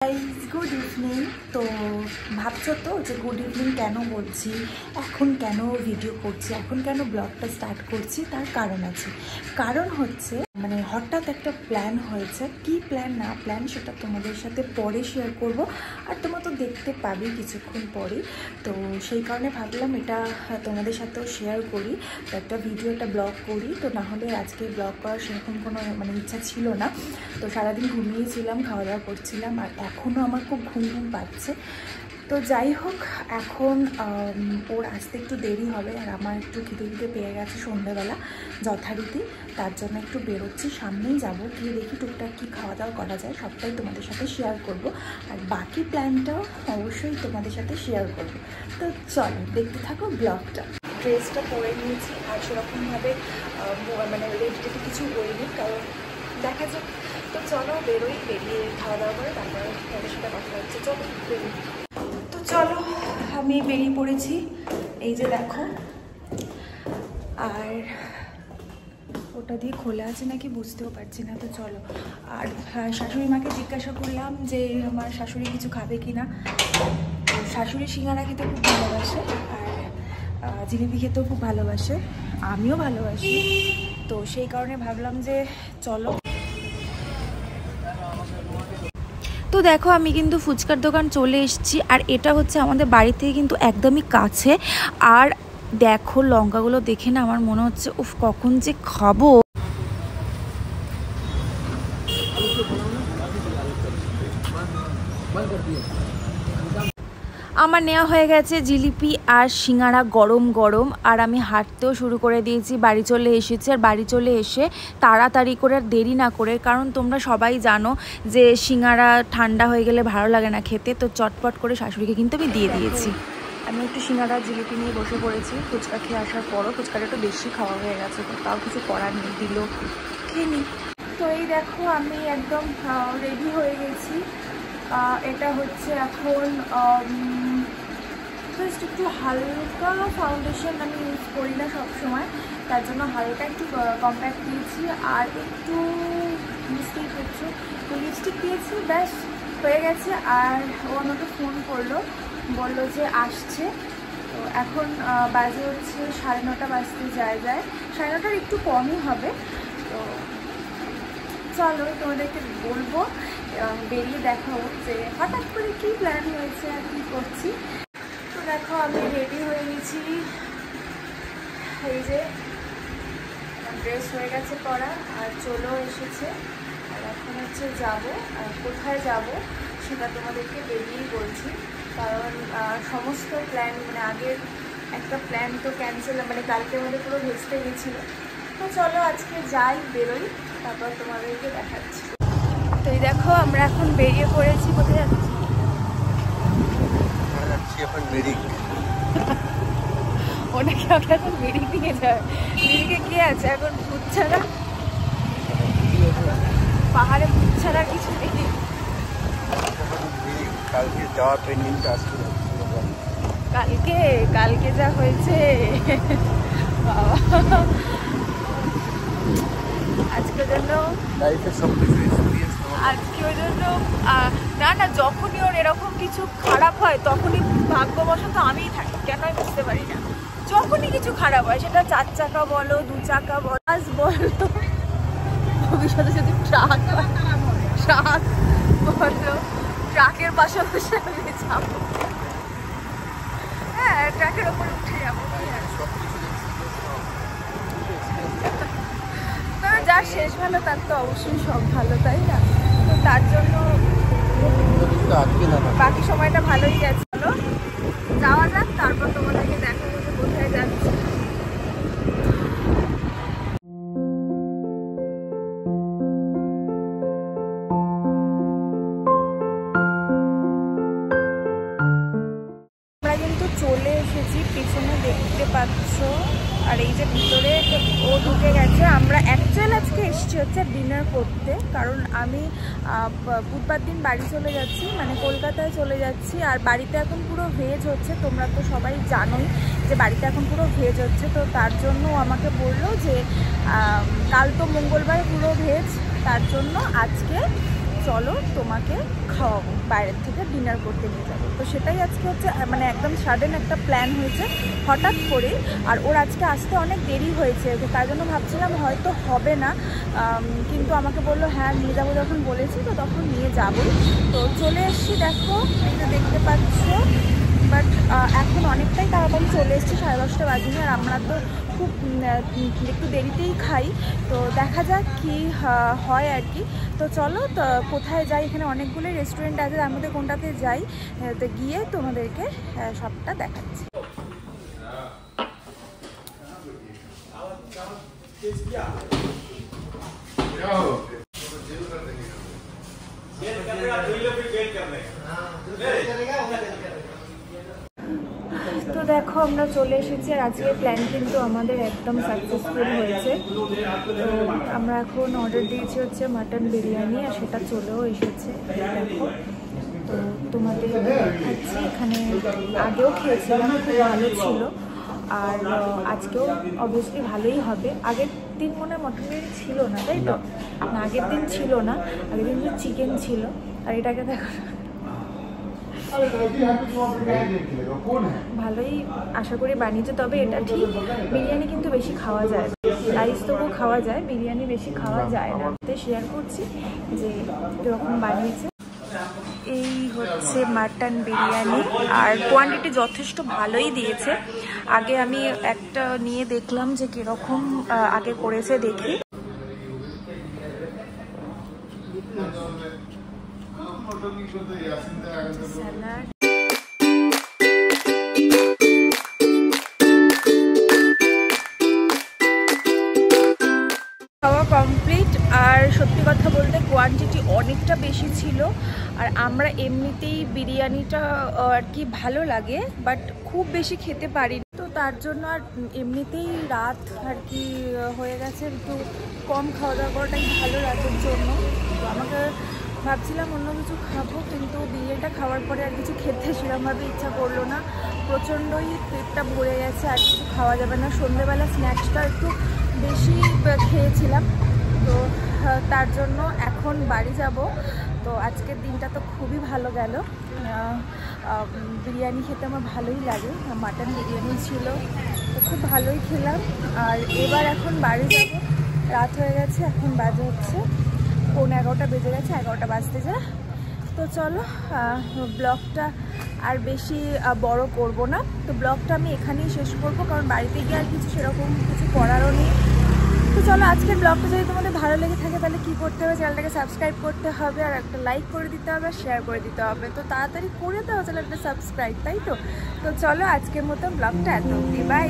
Good evening. তো ভাবছো তো যে গুড ইভিনিং কেন বলছি, এখন কেন ভিডিও করছি, এখন কেন ব্লগটা স্টার্ট করছি, তার কারণ আছে। কারণ হচ্ছে মানে হঠাৎ একটা প্ল্যান হয়েছে, কি প্ল্যান না প্ল্যান সেটা তোমাদের সাথে পরে শেয়ার করব, আর তোমরা তো দেখতে পাবে কিছুক্ষণ পরে। তো সেই কারণে ভাবলাম এটা তোমাদের সাথেও শেয়ার করি, তো একটা ভিডিও একটা ব্লগ করি। তো না হলে আজকে ব্লগ করার সেরকম কোনো মানে ইচ্ছা ছিল না। তো সারাদিন ঘুমিয়েছিলাম, খাওয়া দাওয়া করছিলাম, আর এখনও আমার খুব ঘুম পাচ্ছে। তো যাই হোক, এখন ওর আসতে একটু দেরি হবে, আর আমার একটু খিদে পেয়ে গেছে সন্ধ্যাবেলা যথারীতি, তার জন্য একটু বেরোচ্ছি। সামনেই যাব, গিয়ে দেখি টুকটাক কী খাওয়া দাওয়া করা যায়, সবটাই তোমাদের সাথে শেয়ার করব, আর বাকি প্ল্যানটাও অবশ্যই তোমাদের সাথে শেয়ার করব। তো চলো দেখতে থাকো ব্লগটা। ড্রেসটা পরে নিয়েছি, আর সেরকমভাবে মানে রেডি কিছু করিনি, কারণ দেখা যাক। তো চলো বেরোই, বেরিয়ে খাওয়া দাওয়া করে তারপরে তাদের সাথে কথা হচ্ছে। চলো বেরোই। তো চলো আমি বেরিয়ে পড়েছি, এই যে দেখো। আর ওটা দিয়ে খোলা আছে নাকি বুঝতেও পারছি না। তো চলো। আর শাশুড়ি মাকে জিজ্ঞাসা করলাম যে আমার শাশুড়ি কিছু খাবে কি না। শাশুড়ি সিঙ্গারা খেতে খুব ভালোবাসে, আর জিলিপি খেতেও খুব ভালোবাসে, আমিও ভালোবাসি। তো সেই কারণে ভাবলাম যে চলো। তো দেখো আমি কিন্তু ফুচকার দোকান চলে এসেছি, আর এটা হচ্ছে আমাদের বাড়ি থেকে কিন্তু একদমই কাছে। আর দেখো লঙ্কাগুলো দেখে না আমার মনে হচ্ছে উফ কখন যে খাবো। আমার নেওয়া হয়ে গেছে জিলিপি আর সিঙ্গারা গরম গরম, আর আমি হাঁটতেও শুরু করে দিয়েছি। বাড়ি চলে এসেছি, আর বাড়ি চলে এসে তাড়াতাড়ি করে আর দেরি না করে, কারণ তোমরা সবাই জানো যে সিঙ্গারা ঠান্ডা হয়ে গেলে ভালো লাগে না খেতে। তো চটপট করে শাশুড়িকে কিন্তু আমি দিয়ে দিয়েছি। আমি একটু সিঙ্গারা জিলিপি নিয়ে বসে পড়েছি। ফুচকা খেয়ে আসার পরও ফুচকাটা একটু বেশি খাওয়া হয়ে গেছে, তো তাও কিছু করার নেই, দিল খেয়ে নিই। তো এই দেখো আমি একদম রেডি হয়ে গেছি। এটা হচ্ছে এখন জাস্ট একটু হালকা ফাউন্ডেশন আমি ইউজ করি না সবসময়, তার জন্য হালকা একটু কম্প্যাক্ট দিয়েছি, আর একটু লিপস্টিক হচ্ছে, তো লিপস্টিক দিয়েছি, ব্যাস হয়ে গেছে। আর ও আমাকে ফোন করলো, বললো যে আসছে। তো এখন বাজে হচ্ছে 9:30 বাজতে যায় 9:30 একটু কমই হবে। তো চলো তোমাদেরকে বলবো, বেরিয়ে দেখাবো যে হঠাৎ করে কী প্ল্যান হয়েছে আর কী করছি। তো দেখো আমি রেডি হয়ে গেছি, এই যে ড্রেস হয়ে গেছে পরা, আর চলেও এসেছে। আর এখন হচ্ছে যাবো, আর কোথায় যাব সেটা তোমাদেরকে বেরিয়েই বলছি, কারণ সমস্ত প্ল্যান মানে আগের একটা প্ল্যান তো ক্যান্সেল, মানে কালকে আমাদের পুরো ভেস্তে গেছিলো। তো চলো আজকে যাই, বেরোই, তারপর তোমাদেরকে দেখাচ্ছি। তো এই দেখো আমরা এখন বেরিয়ে পড়েছি। কোথায় যাচ্ছি? এখন মিরিক। ওনাকে আমরা এখন মিরিক নিয়ে যাবে। মিরিকে কি আছে এখন? ভূত ছাড়া, পাহাড়ে ভূত ছাড়া কিছু নেই। কালকে যাওয়ার ট্রেনিংটা আসছিল, কালকে যা হয়েছে বাবা, আজকের জন্য আজকের জন্য না যখনই ওর এরকম কিছু খারাপ হয় তখনই ভাগ্যবশত আমিই থাকি, কেন আমি বুঝতে পারি না। যখনই কিছু খারাপ হয়, সেটা 4 চাকা বলো, 2 চাকা বলো, বাস বলো, ভবিষ্যতে যদি ট্রাক বলো, ট্রাকের পাশে বসে আমি যাবো। হ্যাঁ, ট্রাকের ওপরে উঠে যাবো। তবে যার শেষ ভালো তার তো অবশ্যই সব ভালো, তাই না? তো তার জন্য বাকি সময়টা ভালোই গেছে। চলো যাওয়া যাক, তারপর তোমাদেরকে দেখাবো যে কোথায় যাচ্ছি। আমরা কিন্তু চলে এসেছি, পিছনে দেখতে পাচ্ছ। আর এই যে ভিতরে ও ঢুকে গেছে। আমরা অ্যাকচুয়াল আজকে এসেছি হচ্ছে ডিনার করতে, কারণ আমি বুধবার দিন বাড়ি চলে যাচ্ছি, মানে কলকাতায় চলে যাচ্ছি। আর বাড়িতে এখন পুরো ভেজ হচ্ছে, তোমরা তো সবাই জানোই যে বাড়িতে এখন পুরো ভেজ হচ্ছে। তো তার জন্য আমাকে বললো যে কাল তো মঙ্গলবার পুরো ভেজ, তার জন্য আজকে চলো তোমাকে খাওয়াবো। বাইরের থেকে ডিনার করতে নিয়ে যাবো। তো সেটাই আজকে হচ্ছে মানে একদম সাডেন একটা প্ল্যান হয়েছে হঠাৎ করে। আর ওর আজকে আসতে অনেক দেরি হয়েছে, তার জন্য ভাবছিলাম হয়তো হবে না, কিন্তু আমাকে বললো হ্যাঁ নিয়ে যাবো, যখন বলেছি তো তখন নিয়ে যাবো। তো চলে এসছি, দেখো এটা দেখতে পাচ্ছ। বাট এখন অনেকটাই তাড়াতাড়ি চলে এসেছি, 10:30 বাজিনি। আর আমরা তো খুব একটু দেরিতেই খাই, তো দেখা যাক কি হয় আর কি। তো চলো তো কোথায় যাই, এখানে অনেকগুলোই রেস্টুরেন্ট আছে, তার মধ্যে কোনটাতে যাই, তো গিয়ে তোমাদেরকে সবটা দেখাচ্ছি। তো দেখো আমরা চলে এসেছি, আর আজকের প্ল্যান কিন্তু আমাদের একদম সাকসেসফুল হয়েছে। তো আমরা এখন অর্ডার দিয়েছি হচ্ছে মাটন বিরিয়ানি, আর সেটা চলেও এসেছে দেখো। তো তোমাদের দেখাচ্ছি, এখানে আগেও খেয়েছিলাম, খুব ভালো ছিল, আর আজকেও অবভিয়াসলি ভালোই হবে। আগের দিন মনে হয় মটন বিরিয়ানি ছিল না, তাই তো? না, আগের দিন ছিল না, আগের দিন চিকেন ছিল। আর এটাকে দেখো ভালোই আশা করি বানিয়েছে, তবে এটা ঠিক বিরিয়ানি কিন্তু বেশি খাওয়া যায়, রাইস তবুও খাওয়া যায়, বিরিয়ানি বেশি খাওয়া যায় না। তো শেয়ার করছি যে এরকম বানিয়েছে। এই হচ্ছে মাটন বিরিয়ানি, আর কোয়ান্টিটি যথেষ্ট ভালোই দিয়েছে। আগে আমি একটা নিয়ে দেখলাম যে কীরকম আগে করেছে, দেখি। স্যালাড, খাওয়া কমপ্লিট। আর সত্যি কথা বলতে কোয়ান্টিটি অনেকটা বেশি ছিল, আর আমরা এমনিতেই বিরিয়ানিটা আর কি ভালো লাগে, বাট খুব বেশি খেতে পারি, তো তার জন্য আর এমনিতেই রাত আর কি হয়ে গেছে, একটু কম খাওয়া দাওয়া করাটাই ভালো রাতের জন্য। তো আমাকে ভাবছিলাম অন্য কিছু খাবো, কিন্তু বিরিয়ানিটা খাওয়ার পরে আর কিছু খেতে সেরকমভাবে ইচ্ছা করলো না, প্রচণ্ডই পেটটা ভরে গেছে, আর কিছু খাওয়া যাবে না। সন্ধ্যেবেলা স্ন্যাক্সটা একটু বেশি খেয়েছিলাম, তো তার জন্য এখন বাড়ি যাব। তো আজকের দিনটা তো খুবই ভালো গেল, বিরিয়ানি খেতে আমার ভালোই লাগে, মাটন বিরিয়ানি ছিল, তো খুব ভালোই খেলাম। আর এবার এখন বাড়ি যাব, রাত হয়ে গেছে, এখন বাজে হচ্ছে 11:15 বেজে গেছে, 11টা বাজতে যায়। তো চলো ব্লগটা আর বেশি বড় করব না, তো ব্লগটা আমি এখানেই শেষ করব, কারণ বাড়িতে গিয়ে আর কিছু সেরকম কিছু করারও নেই। তো চলো আজকের ব্লগটা যদি তোমাদের ভালো লেগে থাকে তাহলে কী করতে হবে, চ্যানেলটাকে সাবস্ক্রাইব করতে হবে, আর একটা লাইক করে দিতে হবে, আর শেয়ার করে দিতে হবে। তো তাড়াতাড়ি করে দাও চ্যানেলটা সাবস্ক্রাইব, তাই তো? তো চলো আজকের মতো ব্লগটা এত অবধি, বাই।